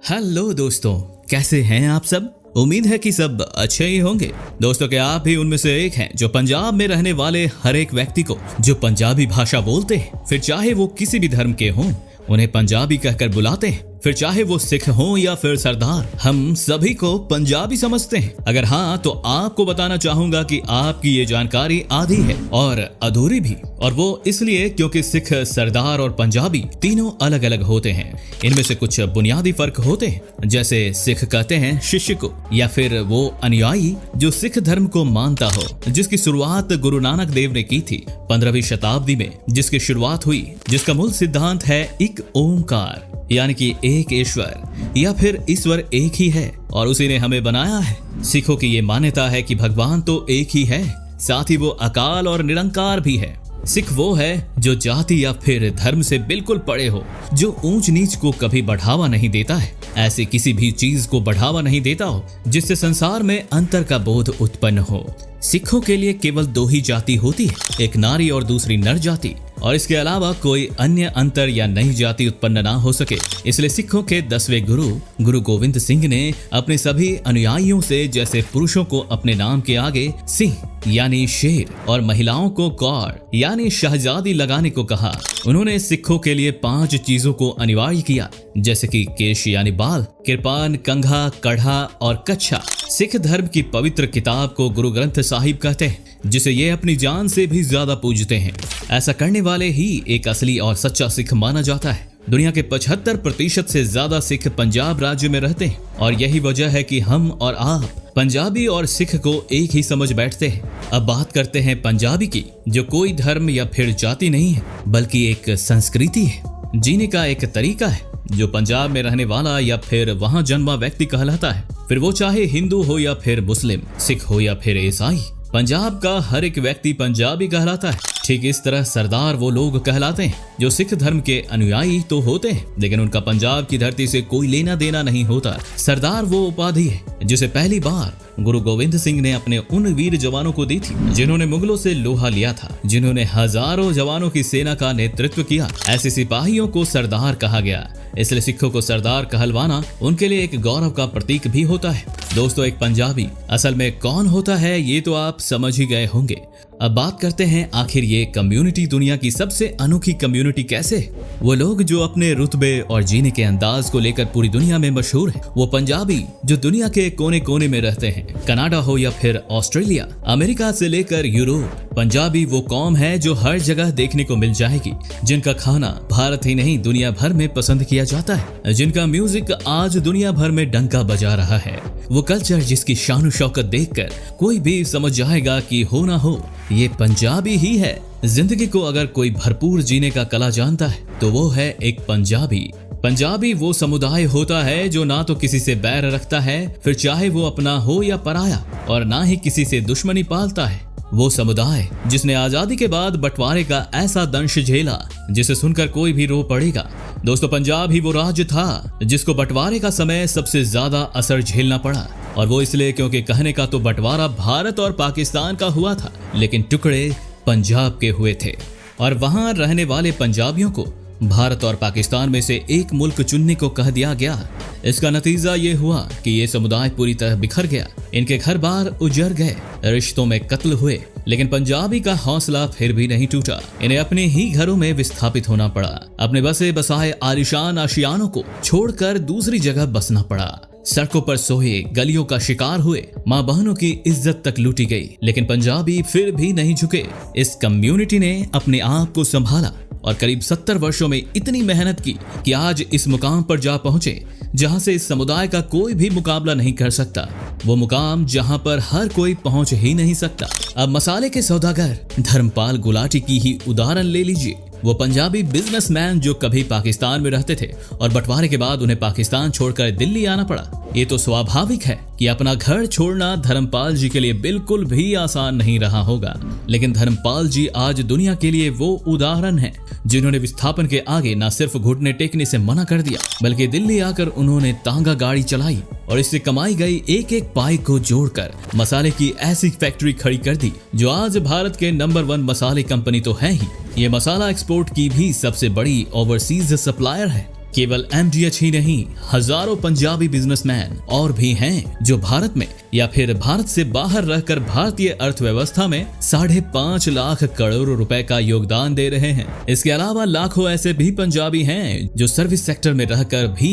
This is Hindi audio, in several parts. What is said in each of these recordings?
हेलो दोस्तों, कैसे हैं आप सब। उम्मीद है कि सब अच्छे ही होंगे। दोस्तों, क्या आप भी उनमें से एक हैं जो पंजाब में रहने वाले हर एक व्यक्ति को जो पंजाबी भाषा बोलते हैं, फिर चाहे वो किसी भी धर्म के हों, उन्हें पंजाबी कहकर बुलाते हैं, फिर चाहे वो सिख हों या फिर सरदार, हम सभी को पंजाबी समझते हैं। अगर हाँ, तो आपको बताना चाहूंगा कि आपकी ये जानकारी आधी है और अधूरी भी, और वो इसलिए क्योंकि सिख, सरदार और पंजाबी तीनों अलग अलग होते हैं। इनमें से कुछ बुनियादी फर्क होते हैं, जैसे सिख कहते हैं शिष्य को, या फिर वो अनुयायी जो सिख धर्म को मानता हो, जिसकी शुरुआत गुरु नानक देव ने की थी 15वीं शताब्दी में, जिसकी शुरुआत हुई, जिसका मूल सिद्धांत है एक ओमकार, यानी कि एक ईश्वर, या फिर ईश्वर एक ही है और उसी ने हमें बनाया है। सिखों की ये मान्यता है कि भगवान तो एक ही है, साथ ही वो अकाल और निरंकार भी है। सिख वो है जो जाति या फिर धर्म से बिल्कुल परे हो, जो ऊंच नीच को कभी बढ़ावा नहीं देता है, ऐसी किसी भी चीज को बढ़ावा नहीं देता हो जिससे संसार में अंतर का बोध उत्पन्न हो। सिखों के लिए केवल दो ही जाति होती है, एक नारी और दूसरी नर जाति, और इसके अलावा कोई अन्य अंतर या नई जाति उत्पन्न ना हो सके। इसलिए सिखों के 10वें गुरु गोविंद सिंह ने अपने सभी अनुयायियों से, जैसे पुरुषों को अपने नाम के आगे सिंह यानी शेर और महिलाओं को कौर यानी शहजादी लगाने को कहा। उन्होंने सिखों के लिए 5 चीजों को अनिवार्य किया, जैसे कि केश यानी बाल, किरपान, कंघा, कढ़ा और कच्छा। सिख धर्म की पवित्र किताब को गुरु ग्रंथ साहिब कहते हैं, जिसे ये अपनी जान से भी ज्यादा पूजते हैं। ऐसा करने वाले ही एक असली और सच्चा सिख माना जाता है। दुनिया के 75% से ज्यादा सिख पंजाब राज्य में रहते हैं, और यही वजह है कि हम और आप पंजाबी और सिख को एक ही समझ बैठते हैं। अब बात करते हैं पंजाबी की, जो कोई धर्म या फिर जाति नहीं है, बल्कि एक संस्कृति है, जीने का एक तरीका है, जो पंजाब में रहने वाला या फिर वहां जन्मा व्यक्ति कहलाता है। फिर वो चाहे हिंदू हो या फिर मुस्लिम, सिख हो या फिर ईसाई, पंजाब का हर एक व्यक्ति पंजाबी कहलाता है। ठीक इस तरह सरदार वो लोग कहलाते हैं जो सिख धर्म के अनुयायी तो होते हैं, लेकिन उनका पंजाब की धरती से कोई लेना देना नहीं होता। सरदार वो उपाधि है जिसे पहली बार गुरु गोविंद सिंह ने अपने उन वीर जवानों को दी थी, जिन्होंने मुगलों से लोहा लिया था, जिन्होंने हजारों जवानों की सेना का नेतृत्व किया। ऐसे सिपाहियों को सरदार कहा गया। इसलिए सिखों को सरदार कहलवाना उनके लिए एक गौरव का प्रतीक भी होता है। दोस्तों, एक पंजाबी असल में कौन होता है, ये तो आप समझ ही गए होंगे। अब बात करते हैं, आखिर ये कम्युनिटी दुनिया की सबसे अनोखी कम्युनिटी कैसे है। वो लोग जो अपने रुतबे और जीने के अंदाज को लेकर पूरी दुनिया में मशहूर है। वो पंजाबी जो दुनिया के कोने कोने में रहते हैं, कनाडा हो या फिर ऑस्ट्रेलिया, अमेरिका से लेकर यूरोप। पंजाबी वो कौम है जो हर जगह देखने को मिल जाएगी, जिनका खाना भारत ही नहीं दुनिया भर में पसंद किया जाता है, जिनका म्यूजिक आज दुनिया भर में डंका बजा रहा है। वो कल्चर जिसकी शान शौकत देखकर कोई भी समझ जाएगा कि हो ना हो ये पंजाबी ही है। जिंदगी को अगर कोई भरपूर जीने का कला जानता है तो वो है एक पंजाबी। पंजाबी वो समुदाय होता है जो ना तो किसी से बैर रखता है, फिर चाहे वो अपना हो या पराया, और ना ही किसी से दुश्मनी पालता है। वो समुदाय जिसने आजादी के बाद बंटवारे का ऐसा दंश झेला जिसे सुनकर कोई भी रो पड़ेगा। दोस्तों, पंजाब ही वो राज्य था जिसको बंटवारे का समय सबसे ज्यादा असर झेलना पड़ा, और वो इसलिए क्योंकि कहने का तो बंटवारा भारत और पाकिस्तान का हुआ था, लेकिन टुकड़े पंजाब के हुए थे, और वहां रहने वाले पंजाबियों को भारत और पाकिस्तान में से एक मुल्क चुनने को कह दिया गया। इसका नतीजा ये हुआ कि ये समुदाय पूरी तरह बिखर गया, इनके घर बार उजड़ गए, रिश्तों में कत्ल हुए, लेकिन पंजाबी का हौसला फिर भी नहीं टूटा। इन्हें अपने ही घरों में विस्थापित होना पड़ा, अपने बसे बसाए आलिशान आशियानों को छोड़कर दूसरी जगह बसना पड़ा। सड़कों पर सोए, गलियों का शिकार हुए, माँ बहनों की इज्जत तक लूटी गई, लेकिन पंजाबी फिर भी नहीं झुके। इस कम्युनिटी ने अपने आप को संभाला और करीब 70 वर्षों में इतनी मेहनत की कि आज इस मुकाम पर जा पहुंचे जहां से इस समुदाय का कोई भी मुकाबला नहीं कर सकता। वो मुकाम जहां पर हर कोई पहुंच ही नहीं सकता। अब मसाले के सौदागर धर्मपाल गुलाटी की ही उदाहरण ले लीजिए। वो पंजाबी बिजनेसमैन जो कभी पाकिस्तान में रहते थे और बंटवारे के बाद उन्हें पाकिस्तान छोड़कर दिल्ली आना पड़ा। ये तो स्वाभाविक है कि अपना घर छोड़ना धर्मपाल जी के लिए बिल्कुल भी आसान नहीं रहा होगा, लेकिन धर्मपाल जी आज दुनिया के लिए वो उदाहरण हैं जिन्होंने विस्थापन के आगे न सिर्फ घुटने टेकने से मना कर दिया, बल्कि दिल्ली आकर उन्होंने तांगा गाड़ी चलाई और इससे कमाई गई एक एक पाई को जोड़कर मसाले की ऐसी फैक्ट्री खड़ी कर दी जो आज भारत के नंबर 1 मसाले कंपनी तो है ही, ये मसाला एक्सपोर्ट की भी सबसे बड़ी ओवरसीज सप्लायर है। केवल MDH ही नहीं, हजारों पंजाबी बिजनेसमैन और भी हैं जो भारत में या फिर भारत से बाहर रहकर भारतीय अर्थव्यवस्था में 5.5 लाख करोड़ रुपए का योगदान दे रहे हैं। इसके अलावा लाखों ऐसे भी पंजाबी हैं जो सर्विस सेक्टर में रहकर भी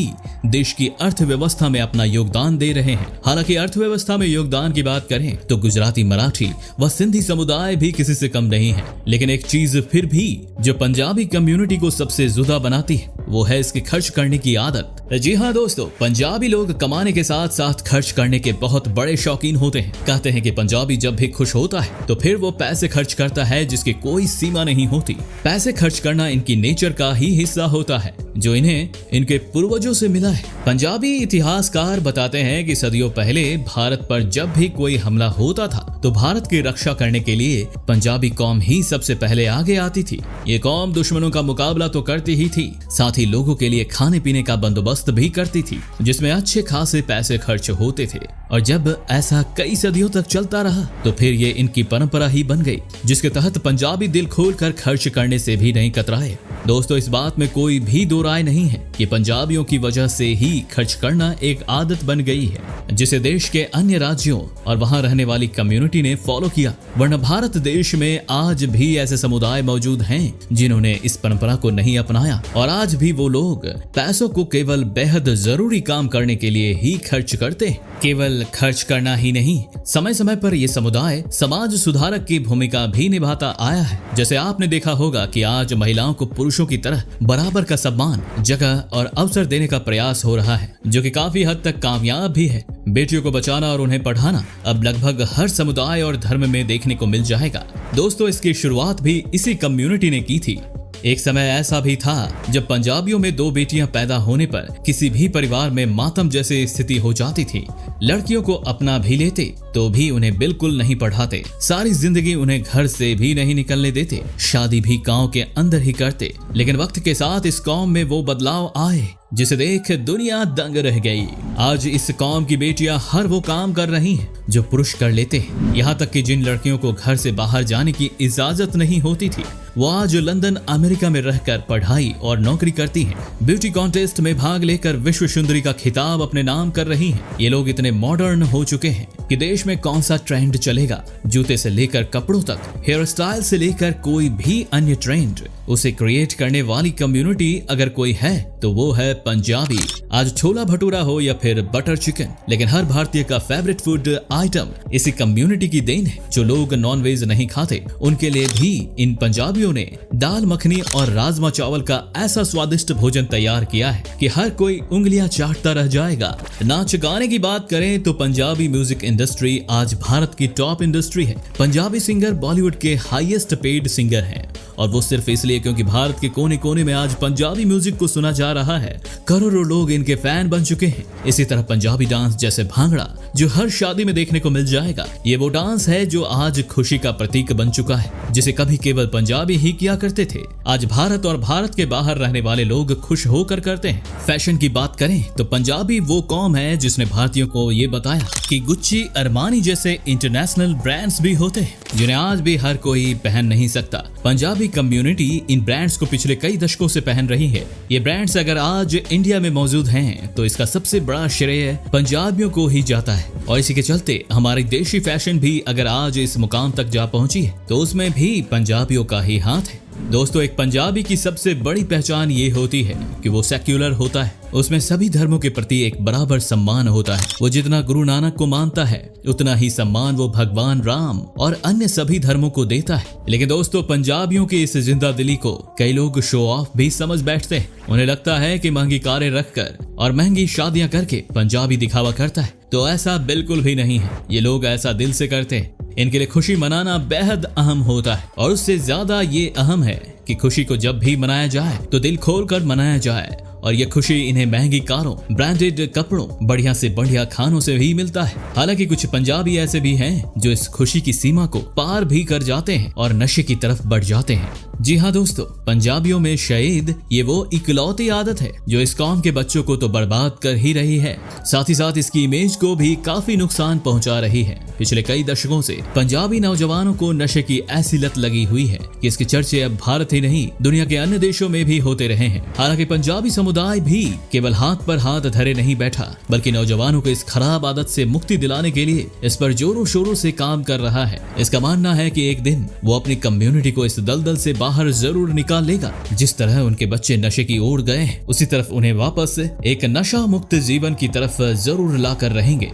देश की अर्थव्यवस्था में अपना योगदान दे रहे हैं। हालांकि अर्थव्यवस्था में योगदान की बात करें तो गुजराती, मराठी व सिंधी समुदाय भी किसी से कम नहीं है। लेकिन एक चीज फिर भी जो पंजाबी कम्युनिटी को सबसे जुदा बनाती है वो है इसकी खर्च करने की आदत। जी हाँ दोस्तों, पंजाबी लोग कमाने के साथ साथ खर्च करने के बहुत बड़े शौकीन होते हैं। कहते हैं कि पंजाबी जब भी खुश होता है तो फिर वो पैसे खर्च करता है जिसकी कोई सीमा नहीं होती। पैसे खर्च करना इनकी नेचर का ही हिस्सा होता है जो इन्हें इनके पूर्वजों से मिला है। पंजाबी इतिहासकार बताते हैं कि सदियों पहले भारत पर जब भी कोई हमला होता था तो भारत की रक्षा करने के लिए पंजाबी कौम ही सबसे पहले आगे आती थी। ये कौम दुश्मनों का मुकाबला तो करती ही थी, साथ ही लोगों के लिए खाने पीने का बंदोबस्त भी करती थी जिसमें अच्छे खासे पैसे खर्च होते थे। और जब ऐसा कई सदियों तक चलता रहा तो फिर ये इनकी परंपरा ही बन गई जिसके तहत पंजाबी दिल खोलकर खर्च करने से भी नहीं कतराए। दोस्तों, इस बात में कोई भी दो राय नहीं है कि पंजाबियों की वजह से ही खर्च करना एक आदत बन गई है जिसे देश के अन्य राज्यों और वहां रहने वाली कम्युनिटी ने फॉलो किया। वरना भारत देश में आज भी ऐसे समुदाय मौजूद हैं जिन्होंने इस परंपरा को नहीं अपनाया और आज भी वो लोग पैसों को केवल बेहद जरूरी काम करने के लिए ही खर्च करते हैं। केवल खर्च करना ही नहीं, समय समय पर ये समुदाय समाज सुधारक की भूमिका भी निभाता आया है। जैसे आपने देखा होगा कि आज महिलाओं को पुरुषों की तरह बराबर का सम्मान, जगह और अवसर देने का प्रयास हो रहा है जो कि काफी हद तक कामयाब भी है। बेटियों को बचाना और उन्हें पढ़ाना अब लगभग हर समुदाय और धर्म में देखने को मिल जाएगा। दोस्तों, इसकी शुरुआत भी इसी कम्युनिटी ने की थी। एक समय ऐसा भी था जब पंजाबियों में 2 बेटियां पैदा होने पर किसी भी परिवार में मातम जैसी स्थिति हो जाती थी। लड़कियों को अपना भी लेते तो भी उन्हें बिल्कुल नहीं पढ़ाते, सारी जिंदगी उन्हें घर से भी नहीं निकलने देते, शादी भी गांव के अंदर ही करते। लेकिन वक्त के साथ इस कौम में वो बदलाव आए जिसे देख दुनिया दंग रह गई। आज इस कौम की बेटियां हर वो काम कर रही हैं जो पुरुष कर लेते हैं। यहाँ तक कि जिन लड़कियों को घर से बाहर जाने की इजाजत नहीं होती थी वो आज लंदन, अमेरिका में रहकर पढ़ाई और नौकरी करती हैं। ब्यूटी कॉन्टेस्ट में भाग लेकर विश्व सुंदरी का खिताब अपने नाम कर रही हैं। ये लोग इतने मॉडर्न हो चुके हैं कि देश में कौन सा ट्रेंड चलेगा, जूते से लेकर कपड़ों तक, हेयर स्टाइल से लेकर कोई भी अन्य ट्रेंड, उसे क्रिएट करने वाली कम्युनिटी अगर कोई है तो वो है पंजाबी। आज छोला भटूरा हो या फिर बटर चिकन, लेकिन हर भारतीय का फेवरेट फूड आइटम इसी कम्युनिटी की देन है। जो लोग नॉनवेज नहीं खाते उनके लिए भी इन पंजाबियों ने दाल मखनी और राजमा चावल का ऐसा स्वादिष्ट भोजन तैयार किया है कि हर कोई उंगलियां चाटता रह जाएगा। नाच गाने की बात करें तो पंजाबी म्यूजिक इंडस्ट्री आज भारत की टॉप इंडस्ट्री है। पंजाबी सिंगर बॉलीवुड के हाईएस्ट पेड सिंगर हैं और वो सिर्फ इसलिए क्योंकि भारत के कोने कोने में आज पंजाबी म्यूजिक को सुना जा रहा है। करोड़ों लोग इनके फैन बन चुके हैं। इसी तरह पंजाबी डांस जैसे भांगड़ा जो हर शादी में देखने को मिल जाएगा, ये वो डांस है जो आज खुशी का प्रतीक बन चुका है जिसे कभी केवल पंजाबी ही किया करते थे। आज भारत और भारत के बाहर रहने वाले लोग खुश होकर करते हैं। फैशन की बात करें तो पंजाबी वो कौम है जिसने भारतीयों को ये बताया कि गुच्ची, अरमानी जैसे इंटरनेशनल ब्रांड्स भी होते हैं जिन्हें आज भी हर कोई पहन नहीं सकता। पंजाबी कम्युनिटी इन ब्रांड्स को पिछले कई दशकों से पहन रही है। ये ब्रांड्स अगर आज इंडिया में मौजूद हैं तो इसका सबसे बड़ा श्रेय पंजाबियों को ही जाता है। और इसी के चलते हमारी देशी फैशन भी अगर आज इस मुकाम तक जा पहुंची है तो उसमें भी पंजाबियों का ही हाथ है। दोस्तों, एक पंजाबी की सबसे बड़ी पहचान ये होती है कि वो सेक्युलर होता है। उसमें सभी धर्मों के प्रति एक बराबर सम्मान होता है। वो जितना गुरु नानक को मानता है उतना ही सम्मान वो भगवान राम और अन्य सभी धर्मों को देता है। लेकिन दोस्तों, पंजाबियों की इस जिंदा दिली को कई लोग शो ऑफ भी समझ बैठते हैं। उन्हें लगता है कि महंगी कारें रखकर और महंगी शादियां करके पंजाबी दिखावा करता है, तो ऐसा बिल्कुल भी नहीं है। ये लोग ऐसा दिल से करते हैं। इनके लिए खुशी मनाना बेहद अहम होता है और उससे ज्यादा ये अहम है कि खुशी को जब भी मनाया जाए तो दिल खोलकर मनाया जाए। और ये खुशी इन्हें महंगी कारों, ब्रांडेड कपड़ों, बढ़िया से बढ़िया खानों से भी मिलता है। हालांकि कुछ पंजाबी ऐसे भी हैं जो इस खुशी की सीमा को पार भी कर जाते हैं और नशे की तरफ बढ़ जाते हैं। जी हाँ दोस्तों, पंजाबियों में शहीद ये वो इकलौती आदत है जो इस कौम के बच्चों को तो बर्बाद कर ही रही है, साथ ही साथ इसकी इमेज को भी काफी नुकसान पहुंचा रही है। पिछले कई दशकों से पंजाबी नौजवानों को नशे की ऐसी लत लगी हुई है कि इसके चर्चे अब भारत ही नहीं दुनिया के अन्य देशों में भी होते रहे हैं। हालांकि पंजाबी समुदाय भी केवल हाथ पर हाथ धरे नहीं बैठा, बल्कि नौजवानों को इस खराब आदत से मुक्ति दिलाने के लिए इस पर जोरों शोरों से काम कर रहा है। इसका मानना है कि एक दिन वो अपनी कम्युनिटी को इस दलदल से बाहर जरूर निकाल लेगा। जिस तरह उनके बच्चे नशे की ओर गए, उसी तरफ उन्हें वापस एक नशा मुक्त जीवन की तरफ जरूर लाकर रहेंगे।